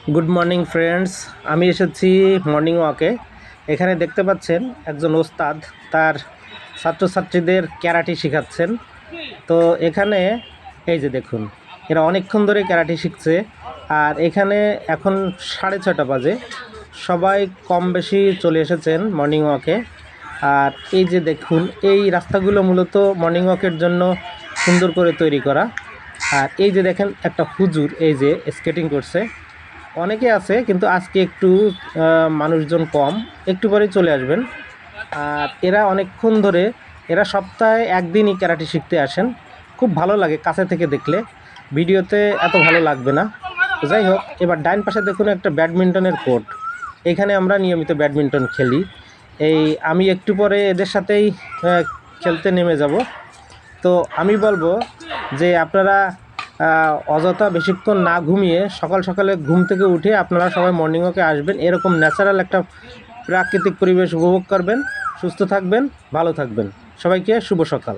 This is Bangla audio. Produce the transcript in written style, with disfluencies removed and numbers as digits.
Good morning friends. আমি এসেছি মর্নিং ওয়াকে। এখানে দেখতে পাচ্ছেন একজন ওস্তাদ তার ছাত্রছাত্রীদের ক্যারাটে শেখাচ্ছেন। তো এখানে এই যে দেখুন, এরা অনেকক্ষণ ধরে ক্যারাটে শিখছে। আর এখানে এখন 6:30 বাজে। সবাই কম বেশি চলে এসেছেন মর্নিং ওয়াকে। আর এই যে দেখুন, এই রাস্তাগুলো মূলত মর্নিং ওয়াকের জন্য সুন্দর করে তৈরি করা। আর এই যে দেখেন, একটা হুজুর এই যে স্কেটিং করছে। অনেকে আছে কিন্তু আজকে একটু মানুষজন কম, একটু পরে চলে আসবেন। আর এরা অনেকক্ষণ ধরে, এরা সপ্তাহে একদিনই ক্যারাটে শিখতে আসেন। খুব ভালো লাগে কাছে থেকে দেখলে, ভিডিওতে এত ভালো লাগবে না। যাই হোক, এবার ডাইন পাশে দেখুন একটা ব্যাডমিন্টনের কোর্ট। এখানে আমরা নিয়মিত ব্যাডমিন্টন খেলি। আমি একটু পরে এদের সাথেই খেলতে নেমে যাব। তো আমি বলবো যে আপনারা অযথা বেশিক্ষণ না ঘুমিয়ে সকাল সকালে ঘুম থেকে উঠে আপনারা সবাই মর্নিং ওয়াকে আসবেন। এরকম ন্যাচারাল একটা প্রাকৃতিক পরিবেশ উপভোগ করবেন। সুস্থ থাকবেন, ভালো থাকবেন। সবাইকে শুভ সকাল।